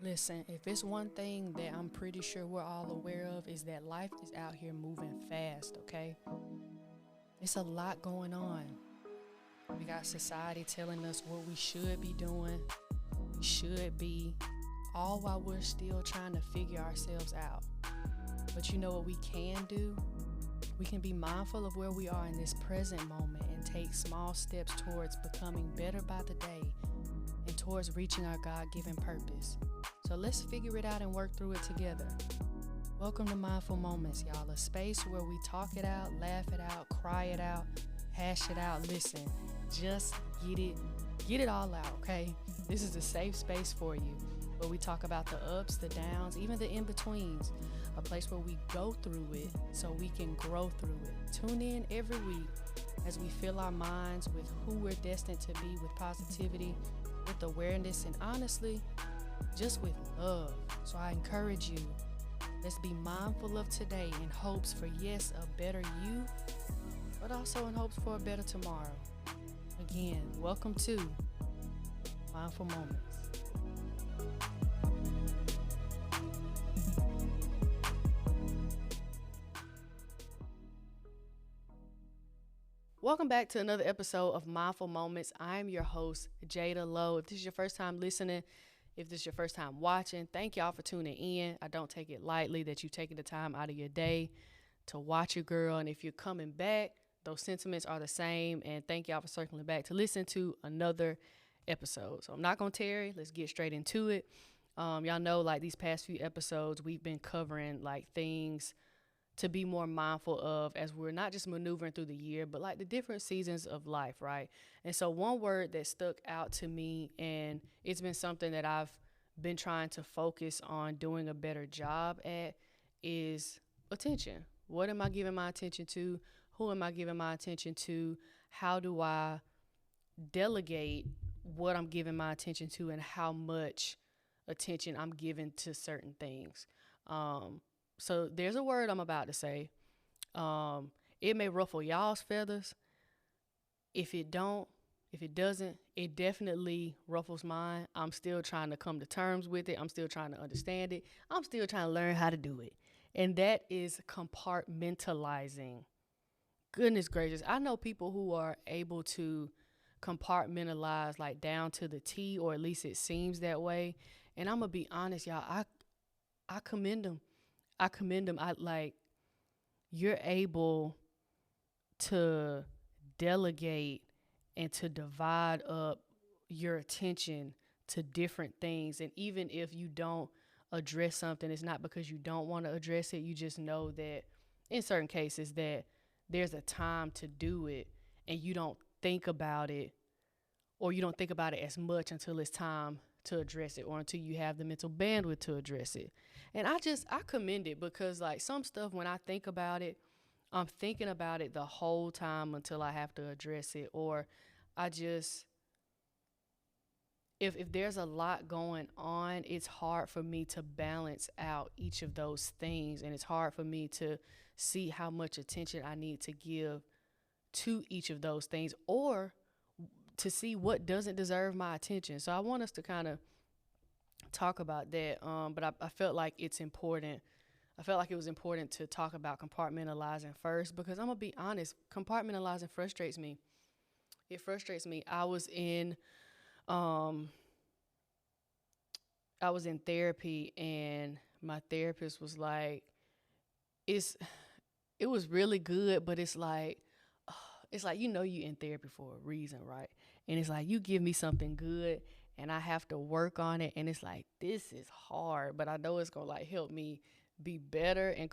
Listen, if it's one thing that I'm pretty sure we're all aware of is that life is out here moving fast, okay? It's a lot going on. We got society telling us what we should be doing, we should be, all while we're still trying to figure ourselves out. But you know what we can do? We can be mindful of where we are in this present moment and take small steps towards becoming better by the day and towards reaching our God-given purpose. So let's figure it out and work through it together. Welcome to Mindful Moments, y'all. A space where we talk it out, laugh it out, cry it out, hash it out. Listen, just get it all out, okay? This is a safe space for you, where we talk about the ups, the downs, even the in-betweens. A place where we go through it so we can grow through it. Tune in every week as we fill our minds with who we're destined to be, with positivity, with awareness, and honestly, just with love. So I encourage you, let's be mindful of today in hopes for, yes, a better you, but also in hopes for a better tomorrow. Again, welcome to Mindful Moments. Welcome back to another episode of Mindful Moments. I'm your host, Jada Lowe. If this is your first time listening, if this is your first time watching, thank y'all for tuning in. I don't take it lightly that you've taken the time out of your day to watch your girl. And if you're coming back, those sentiments are the same. And thank y'all for circling back to listen to another episode. So I'm not going to tarry. Let's get straight into it. Y'all know, like, these past few episodes, we've been covering like things to be more mindful of as we're not just maneuvering through the year, but like the different seasons of life, right? And so one word that stuck out to me, and it's been something that I've been trying to focus on doing a better job at, is attention. What am I giving my attention to? Who am I giving my attention to? How do I delegate what I'm giving my attention to and how much attention I'm giving to certain things? So there's a word I'm about to say. It may ruffle y'all's feathers. If it doesn't, it definitely ruffles mine. I'm still trying to come to terms with it. I'm still trying to understand it. I'm still trying to learn how to do it. And that is compartmentalizing. Goodness gracious. I know people who are able to compartmentalize like down to the T, or at least it seems that way. And I'm going to be honest, y'all, I commend them. You're able to delegate and to divide up your attention to different things. And even if you don't address something, it's not because you don't want to address it. You just know that in certain cases that there's a time to do it, and you don't think about it, or you don't think about it as much until it's time to address it, or until you have the mental bandwidth to address it. And I commend it, because like some stuff, when I think about it, I'm thinking about it the whole time until I have to address it. Or I just, if there's a lot going on, it's hard for me to balance out each of those things. And it's hard for me to see how much attention I need to give to each of those things, or to see what doesn't deserve my attention. So I want us to kind of talk about that. But I felt like it's important. I felt like it was important to talk about compartmentalizing first, because I'm going to be honest, compartmentalizing frustrates me. It frustrates me. I was in therapy, and my therapist was like, it was really good, but it's like, you in therapy for a reason, right? And it's like, you give me something good and I have to work on it. And it's like, this is hard, but I know it's going to like help me be better. And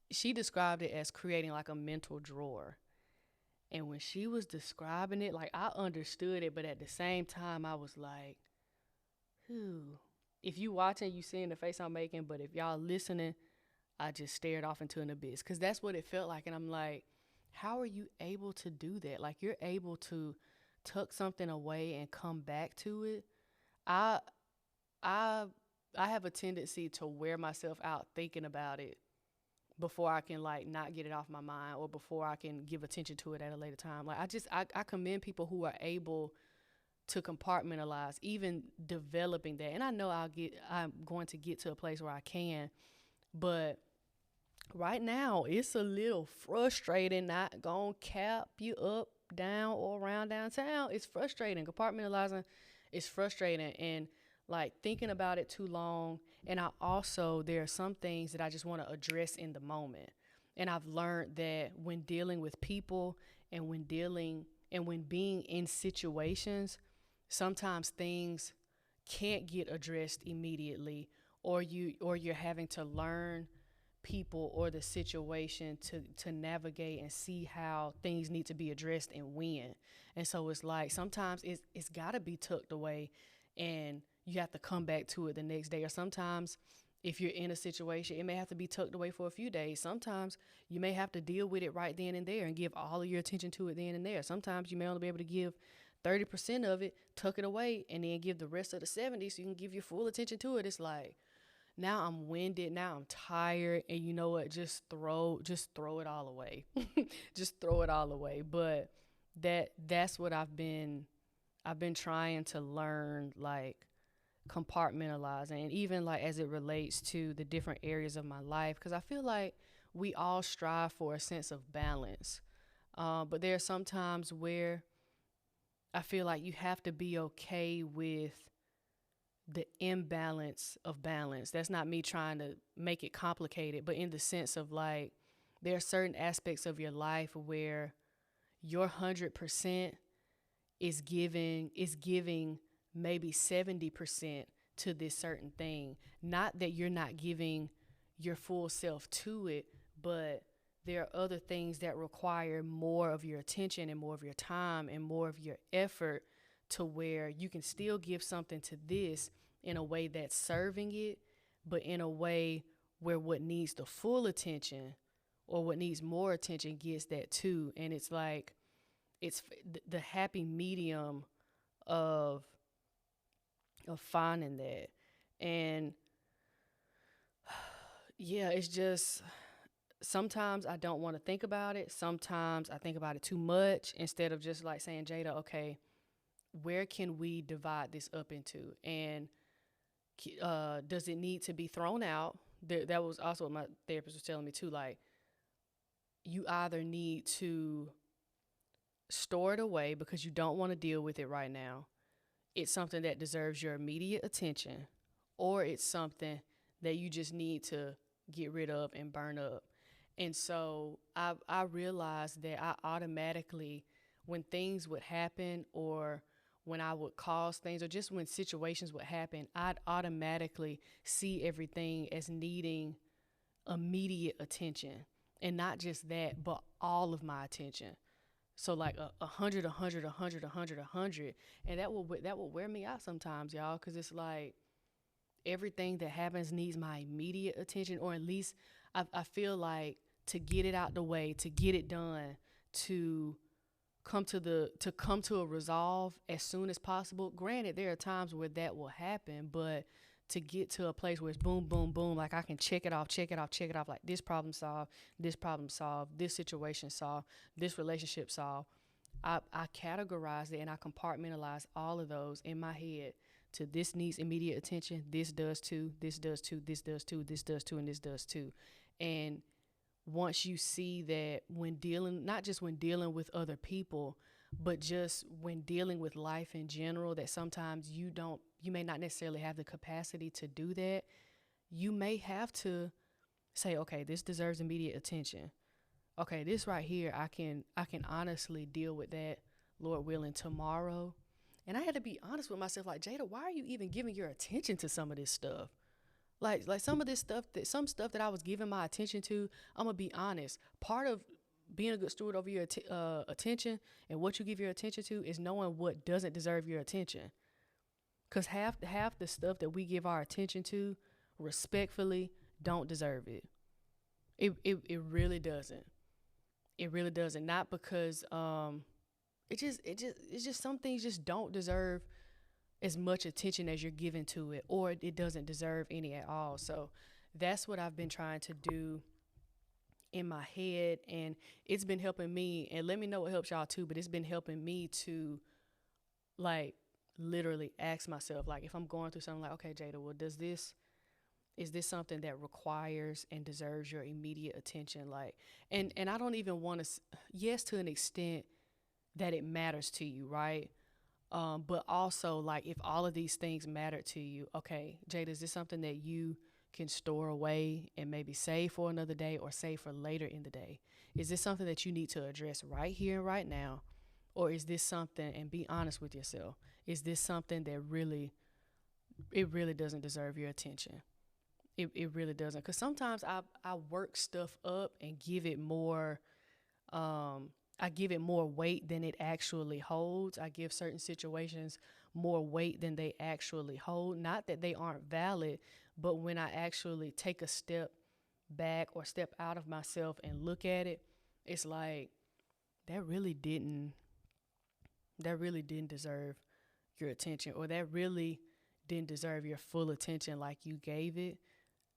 she described it as creating like a mental drawer. And when she was describing it, like, I understood it, but at the same time, I was like, whew. If you watching, you seeing the face I'm making, but if y'all listening, I just stared off into an abyss, because that's what it felt like. And I'm like, how are you able to do that? Like, you're able to tuck something away and come back to it. I have a tendency to wear myself out thinking about it before I can like not get it off my mind, or before I can give attention to it at a later time. Like, I commend people who are able to compartmentalize, even developing that. And I know I'm going to get to a place where I can, but right now it's a little frustrating. Not gonna cap you up, down, or around downtown. It's frustrating. Compartmentalizing is frustrating, and like thinking about it too long. And I also, there are some things that I just want to address in the moment. And I've learned that when dealing with people and when being in situations, sometimes things can't get addressed immediately, or you're having to learn people or the situation to navigate and see how things need to be addressed and when. And so it's like sometimes it's got to be tucked away, and you have to come back to it the next day. Or sometimes if you're in a situation, it may have to be tucked away for a few days. Sometimes you may have to deal with it right then and there and give all of your attention to it then and there. Sometimes you may only be able to give 30% of it, tuck it away, and then give the rest of the 70 so you can give your full attention to it. It's like, now I'm winded, now I'm tired, and you know what? Just throw it all away. Just throw it all away. But that's what I've been trying to learn, like compartmentalizing, and even like as it relates to the different areas of my life, because I feel like we all strive for a sense of balance. But there are some times where I feel like you have to be okay with the imbalance of balance. That's not me trying to make it complicated, but in the sense of like, there are certain aspects of your life where your 100% is giving maybe 70% to this certain thing. Not that you're not giving your full self to it, but there are other things that require more of your attention and more of your time and more of your effort, to where you can still give something to this in a way that's serving it, but in a way where what needs the full attention or what needs more attention gets that too. And it's like, it's the happy medium of finding that. And yeah, it's just, sometimes I don't want to think about it. Sometimes I think about it too much, instead of just like saying, Jada, okay, where can we divide this up into? And does it need to be thrown out? That was also what my therapist was telling me too. Like, you either need to store it away because you don't want to deal with it right now. It's something that deserves your immediate attention, or it's something that you just need to get rid of and burn up. And so I realized that I automatically, when things would happen, or when I would cause things, or just when situations would happen, I'd automatically see everything as needing immediate attention. And not just that, but all of my attention. So like a hundred, a hundred, a hundred, a hundred, a hundred. And that will wear me out sometimes, y'all, because it's like everything that happens needs my immediate attention, or at least I feel like, to get it out the way, to get it done, to come to a resolve as soon as possible. Granted, there are times where that will happen, but to get to a place where it's boom, boom, boom, like I can check it off, check it off, check it off, like this problem solved, this situation solved, this relationship solved. I categorize it and I compartmentalize all of those in my head to, this needs immediate attention, this does too, this does too, this does too, this does too, and this does too. And once you see that, when dealing, not just when dealing with other people, but just when dealing with life in general, that sometimes you may not necessarily have the capacity to do that. You may have to say, okay, this deserves immediate attention. Okay, this right here, I can honestly deal with that, Lord willing, tomorrow. And I had to be honest with myself, like, Jada, why are you even giving your attention to some of this stuff? Like some of this stuff, some stuff that I was giving my attention to, I'm gonna be honest. Part of being a good steward over your attention and what you give your attention to is knowing what doesn't deserve your attention. Cause half the stuff that we give our attention to, respectfully, don't deserve it. It really doesn't. It really doesn't. Not because it's just some things just don't deserve as much attention as you're giving to it, or it doesn't deserve any at all. So that's what I've been trying to do in my head, and it's been helping me. And let me know what helps y'all too, but it's been helping me to like literally ask myself, like, if I'm going through something, like, okay, Jada, well, is this something that requires and deserves your immediate attention? Like, and I don't even want to, yes, to an extent that it matters to you, right? But also, like, if all of these things matter to you, okay, Jada, is this something that you can store away and maybe save for another day or save for later in the day? Is this something that you need to address right here and right now? Or is this something, and be honest with yourself, is this something that it really doesn't deserve your attention? It really doesn't. Because sometimes I work stuff up and give it more, I give it more weight than it actually holds. I give certain situations more weight than they actually hold. Not that they aren't valid, but when I actually take a step back or step out of myself and look at it, it's like that really didn't deserve your attention, or that really didn't deserve your full attention like you gave it.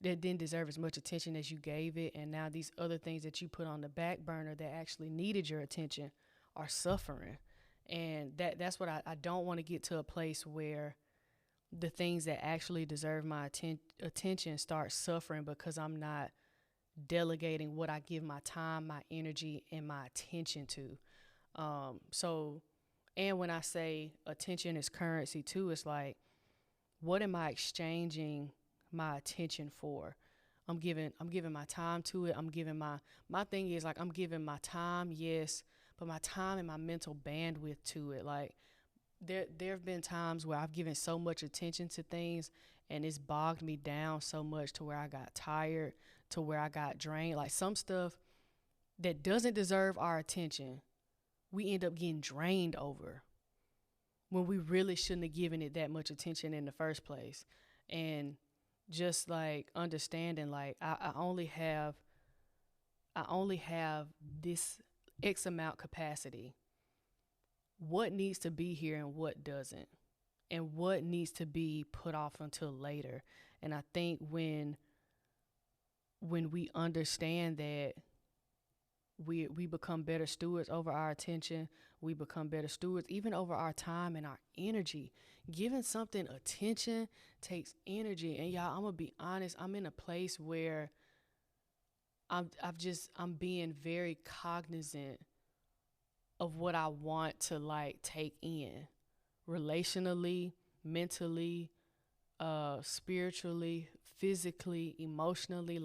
That didn't deserve as much attention as you gave it. And now these other things that you put on the back burner that actually needed your attention are suffering. And that's what I don't want to get to, a place where the things that actually deserve my attention start suffering because I'm not delegating what I give my time, my energy, and my attention to. So, and when I say attention is currency too, it's like, what am I exchanging my attention for? I'm giving my time to it. I'm giving my thing is, like, I'm giving my time, yes, but my time and my mental bandwidth to it. Like, there have been times where I've given so much attention to things and it's bogged me down so much to where I got tired, to where I got drained. Like, some stuff that doesn't deserve our attention, we end up getting drained over when we really shouldn't have given it that much attention in the first place. And just like understanding, like, I only have this X amount capacity. What needs to be here and what doesn't, and what needs to be put off until later. And I think when we understand that, we become better stewards over our attention. We become better stewards even over our time and our energy. Giving something attention takes energy. And y'all, I'm gonna be honest, I'm in a place where I'm being very cognizant of what I want to, like, take in relationally, mentally, spiritually, physically, emotionally.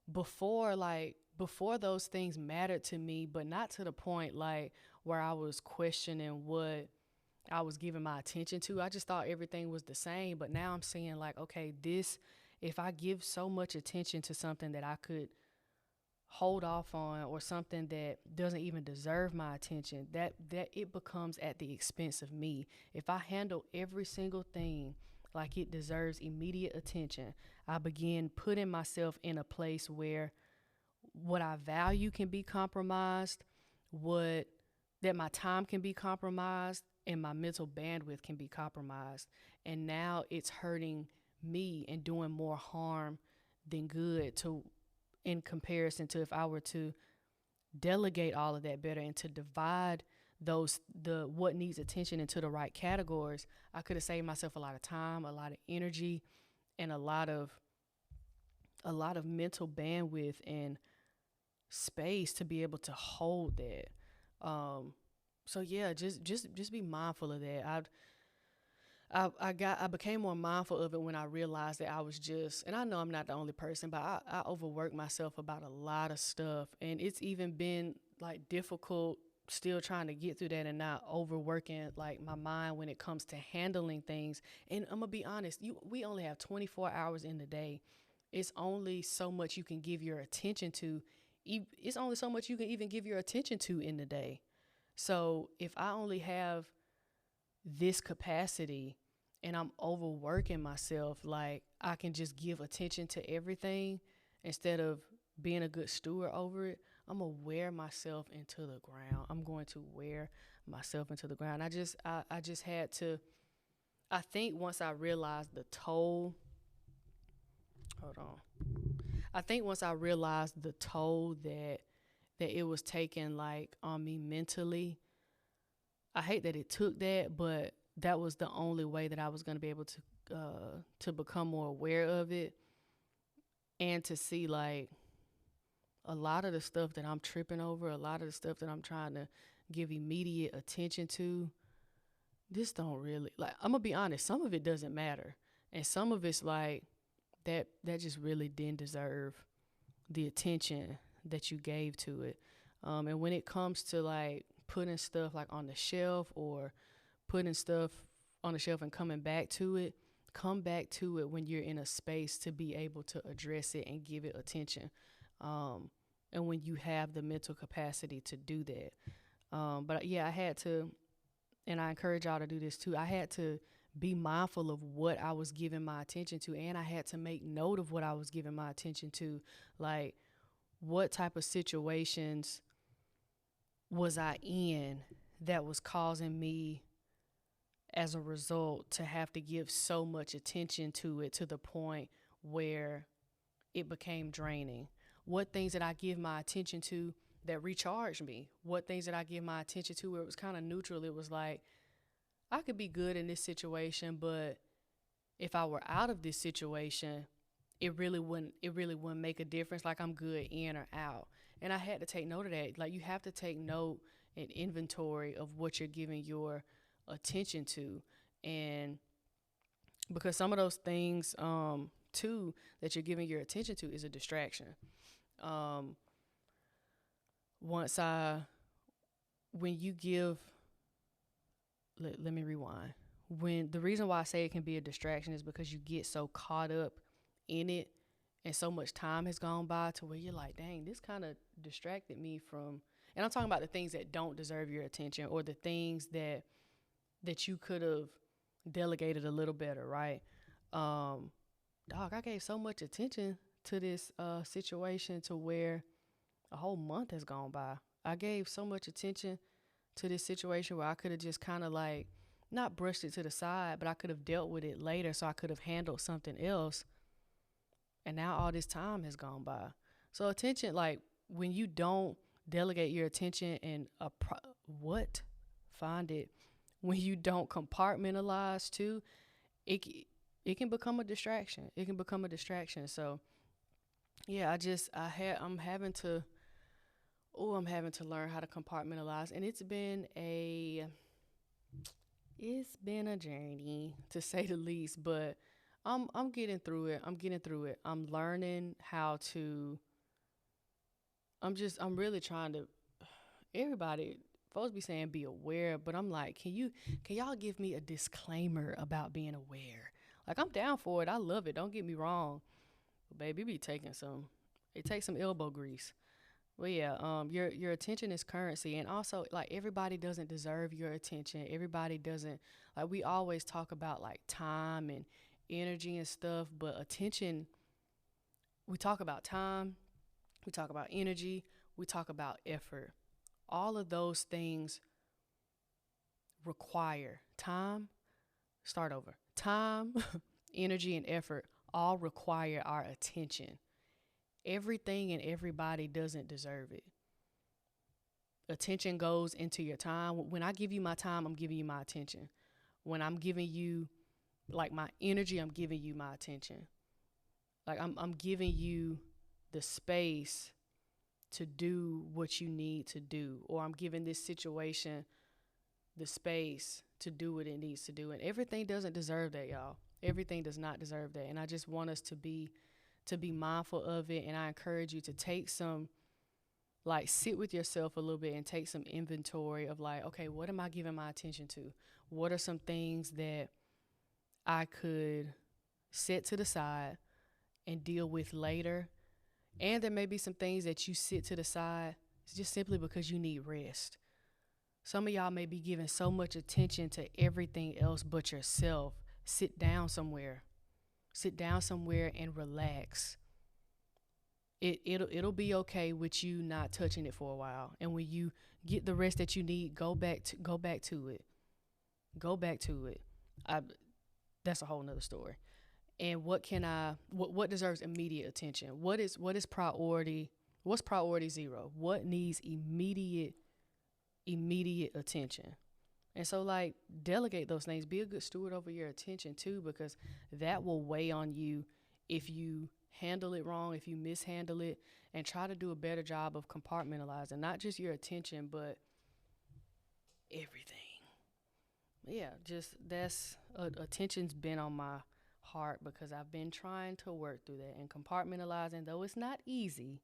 Before those things mattered to me, but not to the point like where I was questioning what I was giving my attention to. I just thought everything was the same. But now I'm seeing, like, okay, if I give so much attention to something that I could hold off on, or something that doesn't even deserve my attention, that it becomes at the expense of me. If I handle every single thing like it deserves immediate attention, I begin putting myself in a place where what I value can be compromised, that my time can be compromised, and my mental bandwidth can be compromised. And now it's hurting me and doing more harm than good, in comparison to if I were to delegate all of that better and to divide what needs attention into the right categories. I could have saved myself a lot of time, a lot of energy, and a lot of mental bandwidth and space to be able to hold that. So yeah, just be mindful of that. I became more mindful of it when I realized that I was and I know I'm not the only person, but I overworked myself about a lot of stuff, and it's even been, like, difficult still trying to get through that and not overworking, like, my mind when it comes to handling things. And I'm gonna be honest, we only have 24 hours in the day. It's only so much you can give your attention to. It's only so much you can even give your attention to in the day. So if I only have this capacity and I'm overworking myself, like, I can just give attention to everything instead of being a good steward over it, I'm gonna wear myself into the ground. I'm going to wear myself into the ground. I just had to, I think once I realized the toll, hold on. I think once I realized the toll that it was taking, like, on me mentally, I hate that it took that, but that was the only way that I was going to be able to become more aware of it, and to see like a lot of the stuff that I'm tripping over, a lot of the stuff that I'm trying to give immediate attention to, this don't really, like, I'm gonna be honest, some of it doesn't matter, and some of it's like that just really didn't deserve the attention that you gave to it. And when it comes to like putting stuff like on the shelf, or putting stuff on the shelf and coming back to it, come back to it when you're in a space to be able to address it and give it attention. And when you have the mental capacity to do that. But yeah, I had to, and I encourage y'all to do this too. I had to be mindful of what I was giving my attention to, and I had to make note of what I was giving my attention to. Like, what type of situations was I in that was causing me, as a result, to have to give so much attention to it, to the point where it became draining? What things did I give my attention to that recharged me? What things did I give my attention to where it was kind of neutral? It was like, I could be good in this situation, but if I were out of this situation, it really wouldn't make a difference. Like, I'm good in or out. And I had to take note of that. Like, you have to take note and inventory of what you're giving your attention to. And because some of those things too that you're giving your attention to is a distraction. When you give, let me rewind. When the reason why I say it can be a distraction is because you get so caught up in it, and so much time has gone by to where you're like, dang, this kind of distracted me from, and I'm talking about the things that don't deserve your attention, or the things that you could have delegated a little better, right? Dog, I gave so much attention to this situation to where a whole month has gone by. I gave so much attention to this situation where I could have just kind of like not brushed it to the side, but I could have dealt with it later, so I could have handled something else. And now all this time has gone by. So attention, like, when you don't delegate your attention and find it, when you don't compartmentalize too, it can become a distraction. It can become a distraction. So yeah, I'm having to learn how to compartmentalize, and it's been a journey, to say the least, but I'm getting through it. I'm learning how to, I'm really trying to, everybody supposed to be saying be aware, but I'm like, can y'all give me a disclaimer about being aware? Like, I'm down for it. I love it. Don't get me wrong. But baby, it takes some elbow grease. Well, yeah, your attention is currency, and also, like, everybody doesn't deserve your attention. Everybody doesn't, like, we always talk about like time and energy and stuff, but attention, we talk about time, we talk about energy, we talk about effort. All of those things require time. Start over. Time, energy, and effort all require our attention. Everything and everybody doesn't deserve it. Attention goes into your time. When I give you my time, I'm giving you my attention. When I'm giving you like my energy, I'm giving you my attention. Like, I'm giving you the space to do what you need to do, or I'm giving this situation the space to do what it needs to do. And everything doesn't deserve that, y'all. Everything does not deserve that. And I just want us to be mindful of it. And I encourage you to take some, like, sit with yourself a little bit and take some inventory of like, okay, what am I giving my attention to? What are some things that I could set to the side and deal with later? And there may be some things that you sit to the side just simply because you need rest. Some of y'all may be giving so much attention to everything else but yourself. Sit down somewhere. Sit down somewhere and relax. It'll be okay with you not touching it for a while. And when you get the rest that you need, go back to it. Go back to it. That's a whole nother story. And what deserves immediate attention? What is priority? What's priority zero? What needs immediate attention? And so, like, delegate those things. Be a good steward over your attention, too, because that will weigh on you if you handle it wrong, if you mishandle it, and try to do a better job of compartmentalizing, not just your attention, but everything. Yeah, just attention's been on my heart because I've been trying to work through that. And compartmentalizing, though it's not easy,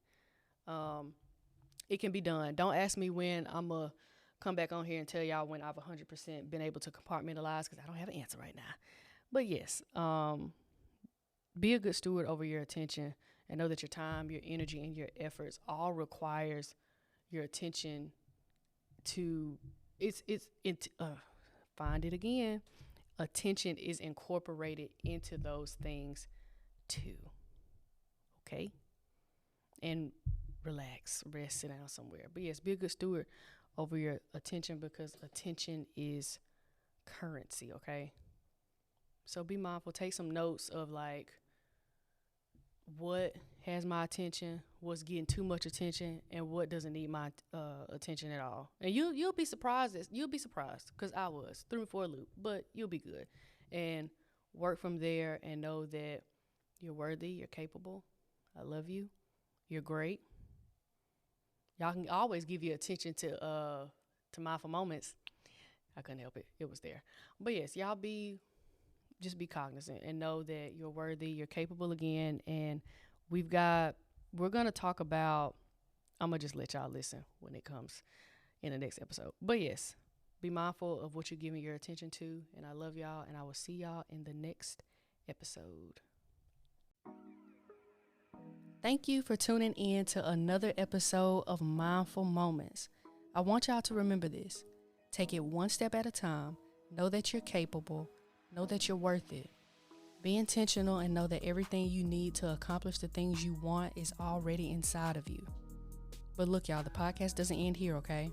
it can be done. Don't ask me when I'm going to come back on here and tell y'all when I've 100% been able to compartmentalize because I don't have an answer right now. But yes, be a good steward over your attention and know that your time, your energy, and your efforts all requires your attention to find it again. Attention is incorporated into those things too. Okay? And relax, rest, sit down somewhere. But yes, be a good steward over your attention because attention is currency, okay? So be mindful. Take some notes of like what has my attention, what's getting too much attention, and what doesn't need my attention at all. And you'll be surprised. You'll be surprised because I was threw me for a loop, but you'll be good. And work from there and know that you're worthy, you're capable. I love you. You're great. Y'all can always give your attention to mindful moments. I couldn't help it. It was there. But yes, y'all just be cognizant and know that you're worthy, you're capable again. And we're going to talk about, I'm going to just let y'all listen when it comes in the next episode. But yes, be mindful of what you're giving your attention to. And I love y'all, and I will see y'all in the next episode. Thank you for tuning in to another episode of Mindful Moments. I want y'all to remember this. Take it one step at a time. Know that you're capable. Know that you're worth it. Be intentional and know that everything you need to accomplish the things you want is already inside of you. But look, y'all, the podcast doesn't end here, okay?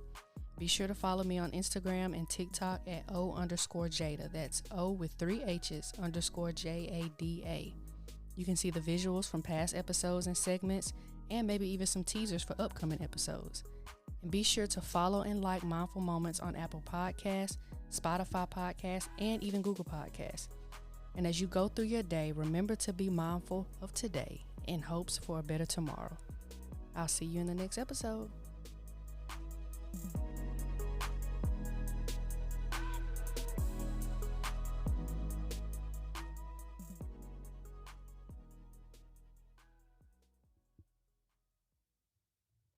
Be sure to follow me on Instagram and TikTok at O_Jada. That's O with 3 H's _JADA. You can see the visuals from past episodes and segments, and maybe even some teasers for upcoming episodes. And be sure to follow and like Mindful Moments on Apple Podcasts, Spotify Podcasts, and even Google Podcasts. And as you go through your day, remember to be mindful of today in hopes for a better tomorrow. I'll see you in the next episode.